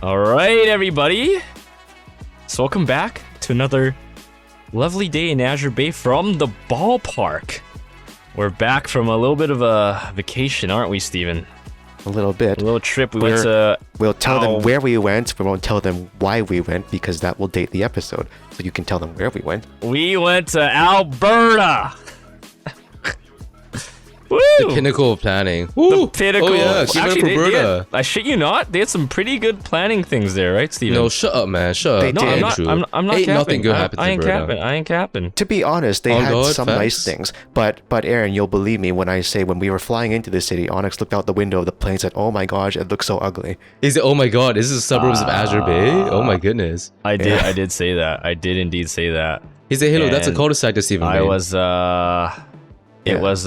All right, everybody. So welcome back to another lovely day in Azur Bay from the ballpark. We're back from a little bit of a vacation, aren't we, Steven? A little bit. A little trip. We'll tell them where we went. We won't tell them why we went because that will date the episode. So you can tell them where we went. We went to Alberta. Woo! The pinnacle of planning. The pinnacle. Oh yeah, Actually, Alberta. I shit you not. They had some pretty good planning things there, right, Steven? No, shut up, man. Shut They up. did. I'm not. True. I'm not Ain't capping. nothing good happened to I ain't Alberta. capping. I ain't capping. To be honest, they On had God, some facts. nice things. But Aaron, you'll believe me when I say when we were flying into the city, Onyx looked out the window of the plane and said, "Oh my gosh, it looks so ugly." Is it? Oh my God, is this the suburbs of Azur Bay? Oh my goodness. I did say that. I did indeed say that. He said, "Hello, that's a And cul-de-sac to Stephen." I was It Yeah, was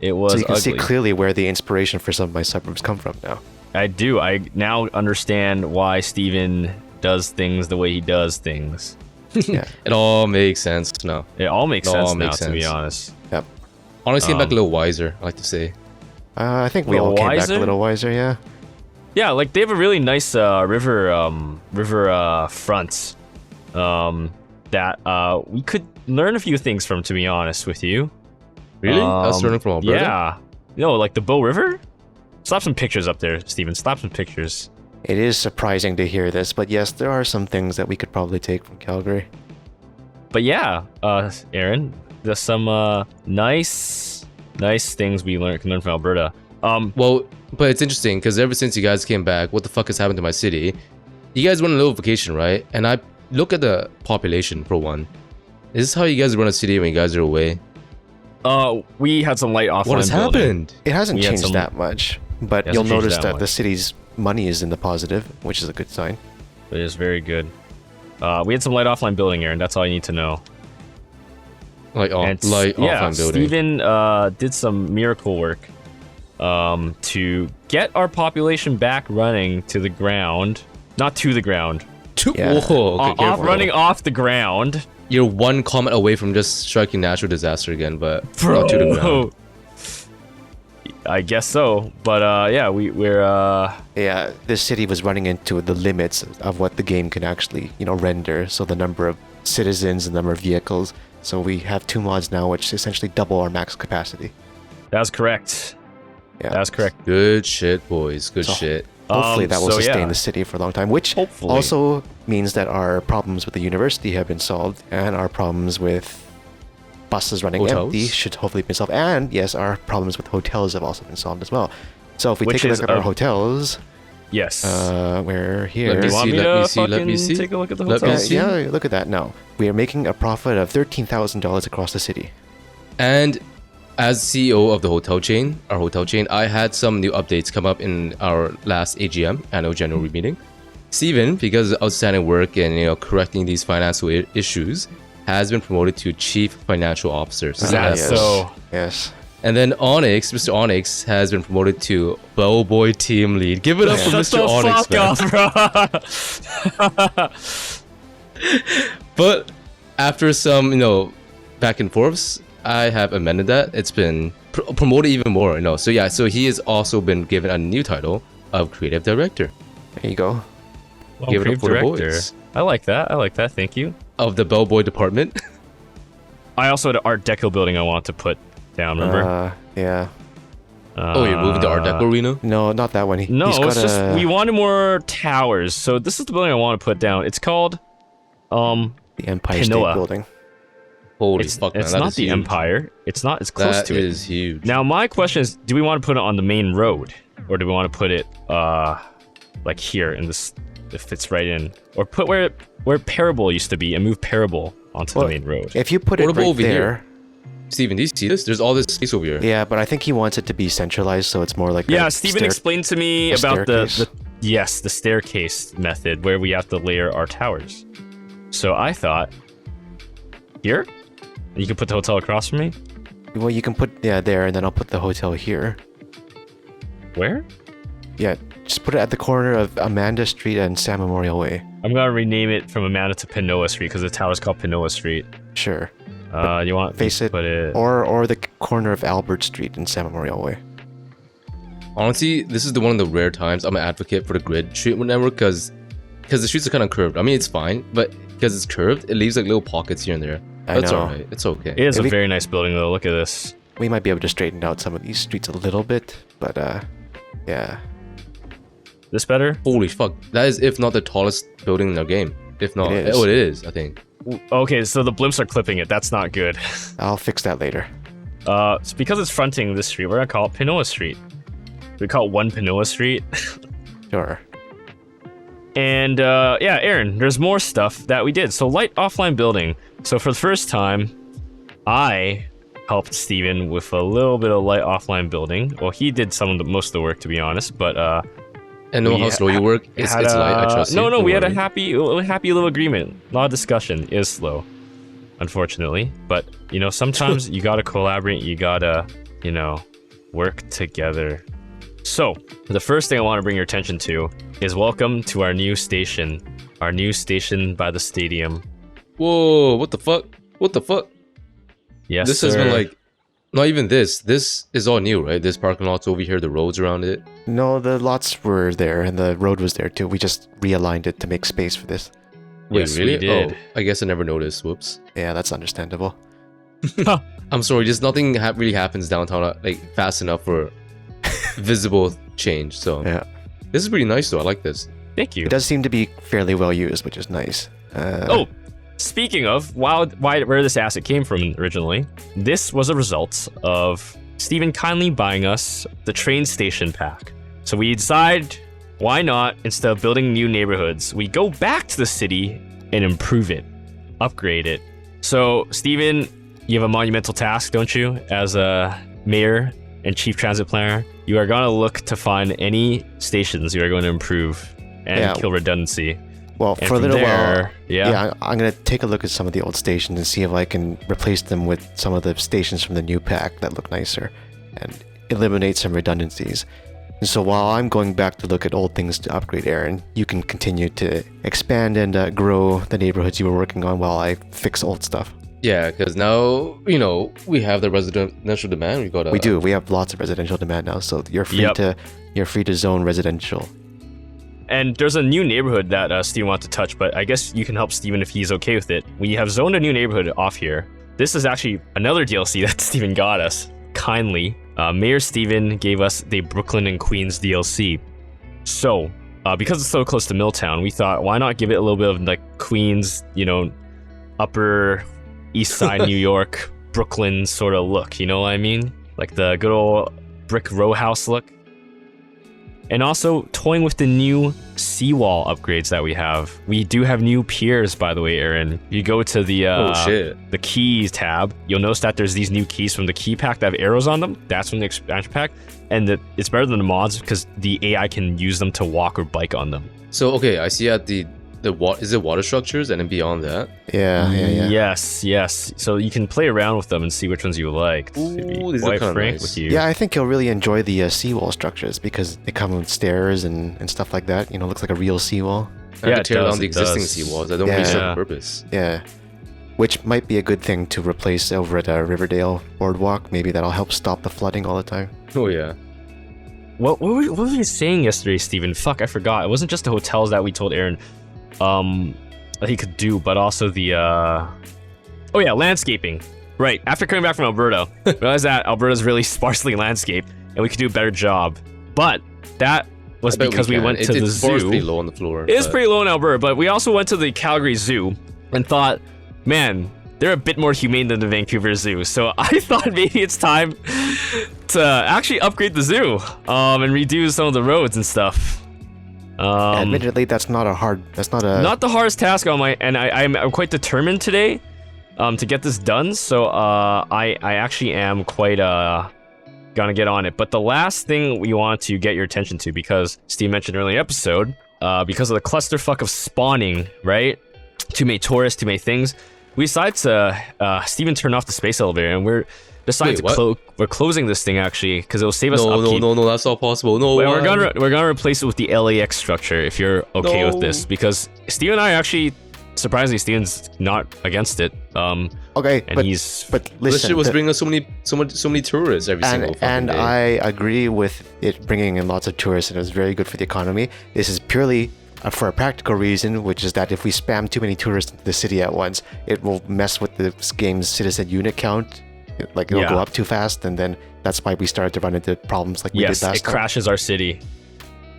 it was So you can ugly. see clearly where the inspiration for some of my suburbs come from now. I do. I now understand why Steven does things the way he does things. Yeah. It all makes sense now. It all makes It sense all now, makes to be sense. honest. Yep. Honestly, came back a little wiser, I like to say. I think we Little all came back wiser? a little wiser, yeah. Yeah, like they have a really nice river front that we could learn a few things from, to be honest with you. Really? I was learning from Alberta. Yeah. No, like the Bow River? Slap some pictures up there, Steven. Slap some pictures. It is surprising to hear this, but yes, there are some things that we could probably take from Calgary. But yeah, Aaron, there's some nice things we can learn from Alberta. Well, but it's interesting because ever since you guys came back, what the fuck has happened to my city? You guys went on a little vacation, right? And I look at the population for one. Is this how you guys run a city when you guys are away? We had some light offline What has building. happened? It hasn't We had changed some- that much, but It you'll hasn't changed notice that that much. the city's money is in the positive, which is a good sign. It is very good. We had some light offline building, Aaron. That's all you need to know. Like, And offline building. Steven did some miracle work to get our population back running to the ground. Not to the ground. Yeah. Whoa, okay, careful. Running off the ground. You're one comment away from just striking natural disaster again, but not to the ground. I guess so. But yeah, we're Yeah, this city was running into the limits of what the game can actually, render. So the number of citizens, the number of vehicles. So we have 2 mods now, which essentially double our max capacity. that's correct. Yeah. That's correct. Good shit, boys. Good So- shit. Hopefully that will so sustain yeah. the city for a long time, which Hopefully. also means that our problems with the university have been solved, and our problems with buses running Hotels? empty should hopefully be solved. And yes, our problems with hotels have also been solved as well. So if we Which take a is look at our a- hotels, Yes. we're here. Let Do me you want see, me let to me see, let fucking me see. take a look at the Let me hotels? see. Yeah, look at that now. We are making a profit of $13,000 across the city. And as CEO of the hotel chain, I had some new updates come up in our last AGM, annual general meeting. Steven, because of outstanding work and correcting these financial issues, has been promoted to Chief Financial Officer. Is that yes. so? Yes. And then Onyx, Mr. Onyx, has been promoted to Bellboy Team Lead. Give it up for Shut Mr. the Onyx, fuck man. up, bro. But after some, back and forths, I have amended that. It's been promoted even more, So yeah, so he has also been given a new title of Creative Director There you go. Well, Give it up creative for the director. boys. I like that. Thank you. of the Bellboy Department. I also had an Art Deco building I want to put down. Remember? Yeah. Oh, you're moving to Art Deco Arena? No, not that one. No, He's got it's just we wanted more towers. So this is the building I want to put down. It's called the Empire State Panoa. Building. Holy it's fuck, man. it's that not is the huge. Empire. It's not as close That to it. is huge. Now my question is, do we want to put it on the main road, or do we want to put it like here in this? It fits right in, or put where Parable used to be and move Parable onto Well, the main road. If you put it What about right over there, here? Steven, do you see this? There's all this space over here. yeah, but I think he wants it to be centralized, so it's more like Yeah, a Steven stair- explained to me a about staircase. the staircase method where we have to layer our towers. So I thought, here, and you can put the hotel across from me. Well, you can put there, and then I'll put the hotel here. Where? Yeah, just put it at the corner of Amanda Street and Sam Memorial Way. I'm gonna rename it from Amanda to Panoa Street because the tower's called Panoa Street. Sure. You want Face me it, to put it? or the corner of Albert Street and Sam Memorial Way. honestly, this is one of the rare times I'm an advocate for the grid street network because the streets are kind of curved. I mean, it's fine, but because it's curved, it leaves like little pockets here and there. That's know. alright. It's okay. It is a very nice building, though. Look at this. We might be able to straighten out some of these streets a little bit, but yeah. This better? Holy fuck. That is, if not the tallest building in the game. If not, It is. oh, it is, I think. Okay, so the blimps are clipping it. That's not good. I'll fix that later. It's because it's fronting this street. We're gonna call it Pinoa Street. We call it 1 Pinoa Street. Sure. And yeah, Aaron, there's more stuff that we did. So light offline building. So for the first time, I helped Steven with a little bit of light offline building. Well, he did most of the work, to be honest. But And know how slow you work. It's light. I trust you. No, we had a Don't happy little agreement. A lot of discussion. It is slow, unfortunately. But you know, sometimes you gotta collaborate. You gotta, you know, work together. So the first thing I want to bring your attention to is welcome to our new station by the stadium. worry. Whoa! What the fuck? What the fuck? Yes, This sir. has been like, not even this. This is all new, right? This parking lot's over here. The roads around it. No, the lots were there and the road was there too. We just realigned it to make space for this. Wait, Yes, really? we did. Oh, I guess I never noticed. Whoops. Yeah, that's understandable. I'm sorry. Just nothing really happens downtown like fast enough for visible change. So Yeah. this is pretty nice, though. I like this. Thank you. It does seem to be fairly well used, which is nice. Oh, speaking of where this asset came from originally, this was a result of Steven kindly buying us the train station pack. So we decided, why not, instead of building new neighborhoods, we go back to the city and improve it, upgrade it. So Steven, you have a monumental task, don't you, as a mayor and chief transit planner? You are going to look to find any stations you are going to improve and Yeah. kill redundancy. Well, And for a from little while, there, yeah. I'm gonna take a look at some of the old stations and see if I can replace them with some of the stations from the new pack that look nicer, and eliminate some redundancies. And so while I'm going back to look at old things to upgrade, Aaron, you can continue to expand and grow the neighborhoods you were working on while I fix old stuff. Yeah, because now we have the residential demand. We got We do. We have lots of residential demand now, so you're free to zone residential. And there's a new neighborhood that Steven wants to touch, but I guess you can help Steven if he's okay with it. We have zoned a new neighborhood off here. This is actually another DLC that Steven got us, kindly. Mayor Steven gave us the Brooklyn and Queens DLC. So, because it's so close to Milltown, we thought, why not give it a little bit of like Queens, Upper East Side New York, Brooklyn sort of look, you know what I mean? Like the good old brick row house look. And also toying with the new seawall upgrades that we have. We do have new piers, by the way, Aaron. You go to the the keys tab, you'll notice that there's these new keys from the key pack that have arrows on them. That's from the expansion pack, and it's better than the mods because the AI can use them to walk or bike on them. So okay, I see at the is it water structures, and then beyond that. Yeah. Yes. So you can play around with them and see which ones you like. Ooh, to be these are quite kinda frank nice. with you. Yeah, I think you'll really enjoy the seawall structures because they come with stairs and stuff like that. Looks like a real seawall. I Yeah, could it tear does, down the it existing does. seawalls. I don't Yeah. really serve Yeah. a purpose. Yeah. Which might be a good thing to replace over at Riverdale Boardwalk. Maybe that'll help stop the flooding all the time. Oh yeah. What were you saying yesterday, Steven? Fuck, I forgot. It wasn't just the hotels that we told Aaron that he could do, but also the landscaping. Right. After coming back from Alberta, realized that Alberta's really sparsely landscaped and we could do a better job. But that was I bet because we can. went to the It's pretty zoo. low on the floor. It is but- pretty low in Alberta, but we also went to the Calgary Zoo and thought, man, they're a bit more humane than the Vancouver Zoo. So I thought maybe it's time to actually upgrade the zoo and redo some of the roads and stuff. Admittedly, that's not Not the hardest task on my, and I'm quite determined today to get this done. So I actually am quite gonna get on it. But the last thing we want to get your attention to, because Steve mentioned earlier in the episode, because of the clusterfuck of spawning, right? Too many tourists, too many things. We decided to Steven turned off the space elevator, and we're deciding Wait, to we're closing this thing actually because it'll save us upkeep. No, that's not possible. No, Well, we're gonna replace it with the LAX structure if you're okay with this, because Steve and I actually surprisingly, Steven's not against it. Okay, And but he's but This listen, shit was the- bringing us so many tourists every single fucking and day. I agree with it bringing in lots of tourists, and it was very good for the economy. This is purely for a practical reason, which is that if we spam too many tourists into the city at once, it will mess with the game's citizen unit count. Like it'll go Yeah. up too fast, and then that's why we started to run into problems like we yes, did last it time. crashes our city.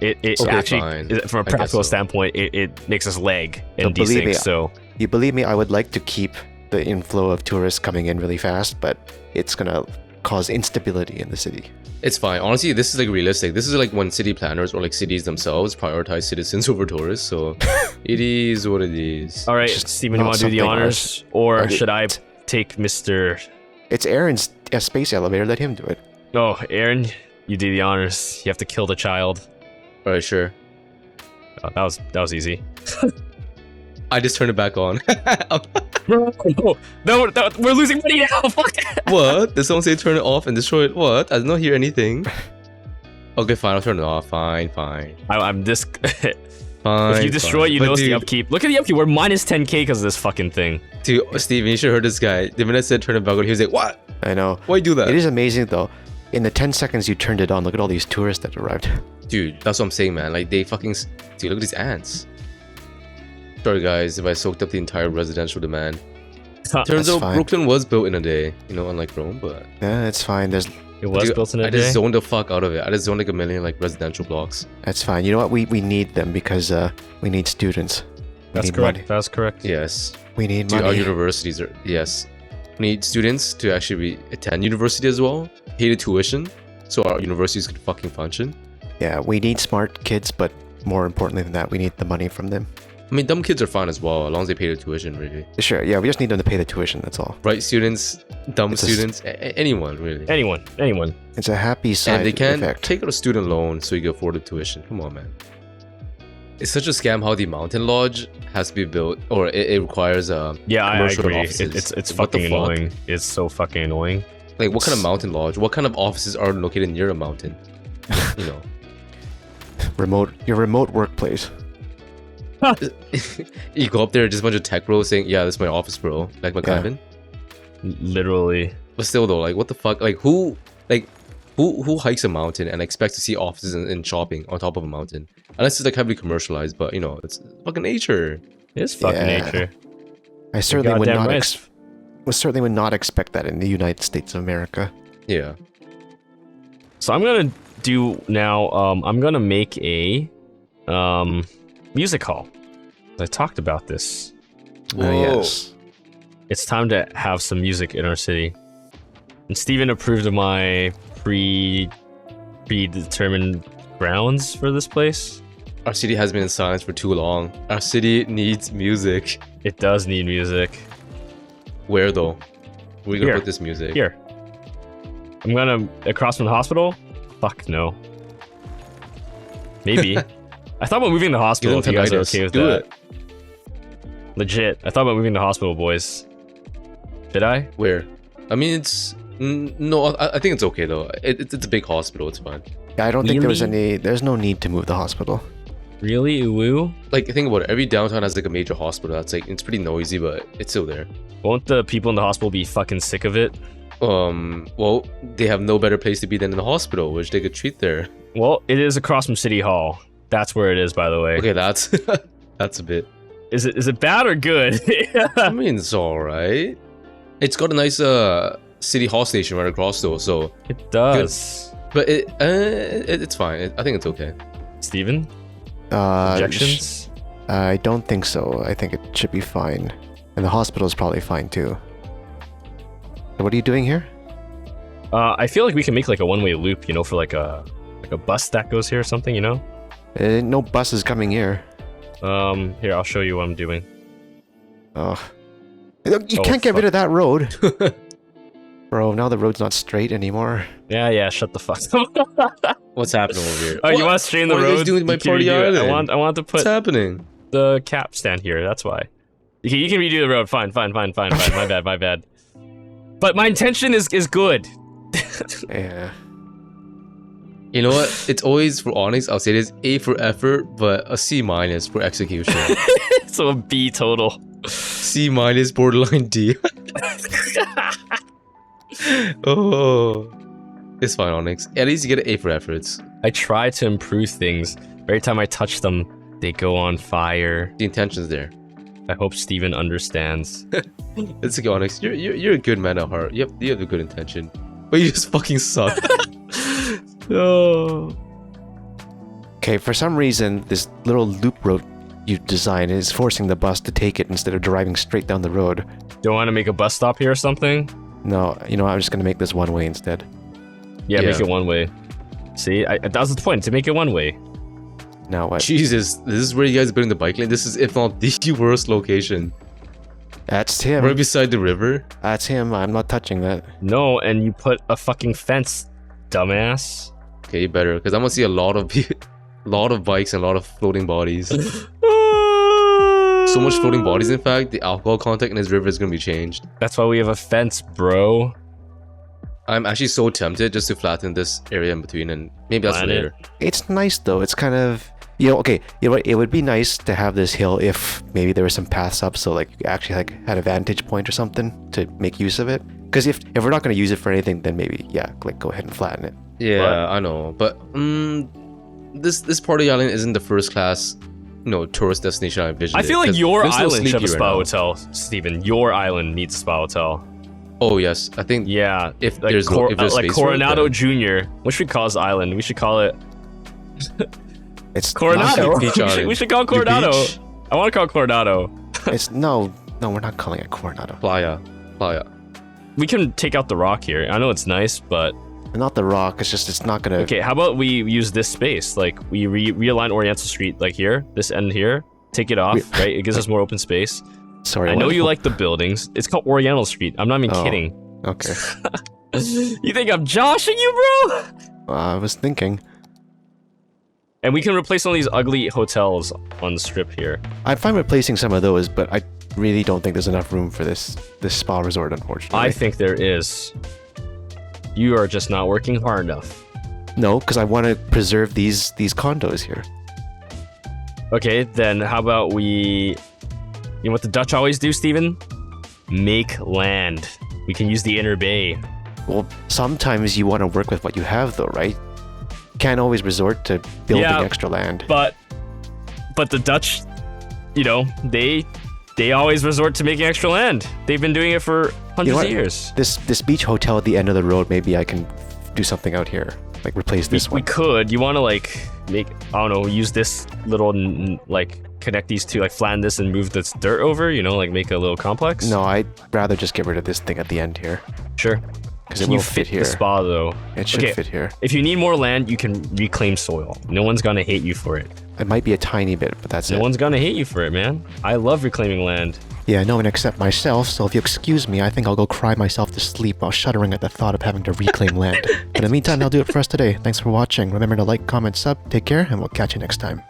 It Okay, actually, fine. from a I guess practical so. standpoint, it makes us lag and So believe me, desync. So You believe me, I would like to keep the inflow of tourists coming in really fast, but it's gonna cause instability in the city. It's fine. Honestly, this is like realistic. This is like when city planners or like cities themselves prioritize citizens over tourists. So it is what it is. all right, Just Steven, you not want to do the something honors, or Okay. should I take Mr. It's Aaron's space elevator. Let him do it. Oh, Aaron, you do the honors. You have to kill the child. All right, sure. Oh, that was easy. I just turned it back on. No, we're losing money now. Fuck. What? Did someone say turn it off and destroy it? What? I did not hear anything. Okay, fine. I'll turn it off. Fine. I'm this. Fine. If you destroy it, you But know it's the dude, upkeep. Look at the upkeep. We're minus 10k because of this fucking thing. Dude, Steven, you should have heard this guy. The minute I said turn it back on, he was like, what? I know. Why you do that? It is amazing though. In the 10 seconds you turned it on, look at all these tourists that arrived. Dude, that's what I'm saying, man. Like, they fucking... Dude, look at these ants. Sorry, guys, if I soaked up the entire residential demand. Turns That's out fine. Brooklyn was built in a day, you know, unlike Rome, but... Yeah, it's fine. It was Dude, built in a I day. just zoned the fuck out of it. I just zoned like a million, like, residential blocks. That's fine. You know what? We need them because we need students. We That's need correct. money. That's correct. Yes. We need Dude, our money. universities are... Yes. We need students to actually attend university as well. Pay the tuition, so our universities could fucking function. Yeah, we need smart kids, but more importantly than that, we need the money from them. I mean, dumb kids are fine as well, as long as they pay the tuition, really. Sure, yeah, we just need them to pay the tuition, that's all. Bright students, dumb It's a- students, anyone, really. Anyone. It's a happy side And they can effect. take out a student loan so you can afford the tuition. Come on, man. It's such a scam how the mountain lodge has to be built, or it requires Yeah, I commercial agree. offices. It's What the fucking fuck? annoying. It's so fucking annoying. Like, what kind of mountain lodge? What kind of offices are located near a mountain? You know. Your remote workplace. You go up there, just a bunch of tech bros saying, "Yeah, this is my office, bro." Like my Yeah. cabin. Literally. But still, though, like, what the fuck? Like, who hikes a mountain and expects to see offices and shopping on top of a mountain? Unless it's like heavily commercialized, but you know, it's fucking nature. It's fucking Yeah. nature. I certainly would Goddamn not right. certainly would not expect that in the United States of America. Yeah. So I'm gonna do now. I'm gonna make a music hall. I talked about this. Whoa. Yes. It's time to have some music in our city. And Steven approved of my predetermined grounds for this place. Our city has been in silence for too long. Our city needs music. It does need music. Where though? Where are we gonna Here. put this music? Here. I'm gonna across from the hospital? Fuck no. Maybe. I thought about moving to the hospital if Give you them guys are tinnitus. okay with Do that. it. Legit. I thought about moving to the hospital, boys. Did I? Where? I mean, it's no. I think it's okay though. It's a big hospital. It's fine. Yeah, I don't think Really? there's no need to move the hospital. Really? Uwu? Like, think about it. Every downtown has like a major hospital. That's like, it's pretty noisy, but it's still there. Won't the people in the hospital be fucking sick of it? Well, they have no better place to be than in the hospital, which they could treat there. Well, it is across from City Hall. That's where it is, by the way. Okay, that's that's a bit. Is it bad or good? I mean, it's all right. It's got a nice city hall station right across though, so. It does. But it's fine. I think it's okay. Steven? Uh, Objections? I don't think so. I think it should be fine. And the hospital is probably fine too. So what are you doing here? I feel like we can make like a one-way loop, you know, for like a bus that goes here or something, you know? No buses coming here. Here, I'll show you what I'm doing. Oh. You Oh, can't get rid fuck. of that road. Bro, now the road's not straight anymore. Yeah, shut the fuck up. What's happening over here? Oh, you What? want to straighten the What are you road? guys doing to my You can party redo it. island? I want to put What's happening? the cap stand here, that's why. You can redo the road, fine. My bad. But my intention is good. Yeah. You know what? It's always for Onyx. I'll say this: A for effort, but a C minus for execution. So a B total. C minus, borderline D. Oh, it's fine, Onyx. At least you get an A for efforts. I try to improve things. Every time I touch them, they go on fire. The intention's there. I hope Steven understands. It's okay, Onyx. You're a good man at heart. You have a good intention, but you just fucking suck. Oh. Okay, for some reason, this little loop road you designed is forcing the bus to take it instead of driving straight down the road. Don't want to make a bus stop here or something? No, you know, I'm just gonna make this one way instead. Yeah, Yeah. make it one way. See, that was the point, to make it one way. Now what? Jesus, this is where you guys are putting the bike lane. This is, if not the worst location. That's him. Right beside the river. That's him. I'm not touching that. No, and you put a fucking fence, dumbass. Okay, you better, because I'm gonna see a lot of bikes and a lot of floating bodies. So much floating bodies, in fact, the alcohol content in this river is gonna be changed. That's why we have a fence, bro. I'm actually so tempted just to flatten this area in between, and maybe that's Flatten it. later. It's nice though. It's kind of, you know, okay. You know what? It would be nice to have this hill if maybe there were some paths up, so like you actually like had a vantage point or something to make use of it. Because if we're not gonna use it for anything, then maybe yeah, like go ahead and flatten it. Yeah, But- I know, but this part of the island isn't the first class, tourist destination I envisioned. I feel it, like 'cause your there's no island should have a sleepy spa right now. hotel, Steven. Your island needs a spa hotel. Oh yes, I think Yeah, If like, there's if there's like space for it, Coronado then- Jr. What should we call his island? We should call it It's Coronado. Beach we Island. should call it Your Coronado. beach? I want to call it Coronado. It's no, we're not calling it Coronado. Playa. We can take out the rock here. I know it's nice, but Not the rock. It's just it's not gonna. okay. How about we use this space? Like we realign Oriental Street, like here, this end here. Take it off, right? It gives us more open space. Sorry. I know what? you like the buildings. It's called Oriental Street. I'm not even Oh. kidding. Okay. You think I'm joshing you, bro? I was thinking. And we can replace some of these ugly hotels on the strip here. I'm fine replacing some of those, but I really don't think there's enough room for this spa resort, unfortunately. I think there is. You are just not working hard enough. No, because I want to preserve these condos here. Okay, then how about we... You know what the Dutch always do, Steven? Make land. We can use the inner bay. Well, sometimes you want to work with what you have, though, right? Can't always resort to building Yeah. extra land. But the Dutch, they always resort to making extra land. They've been doing it for hundreds what? of years. This beach hotel at the end of the road, maybe I can do something out here, like replace this We one. could. You want to make, I don't know, use this little connect these two, like flatten this and move this dirt over. Like make a little complex. No, I'd rather just get rid of this thing at the end here, Sure. because it Can you will fit fit here. the spa though? It should Okay. fit here. If you need more land, you can reclaim soil. No one's gonna hate you for it. It might be a tiny bit, but that's No it. one's gonna hate you for it, man. I love reclaiming land. Yeah, no one except myself, so if you excuse me, I think I'll go cry myself to sleep while shuddering at the thought of having to reclaim land. But in the meantime, that'll do it for us today. Thanks for watching. Remember to like, comment, sub, take care, and we'll catch you next time.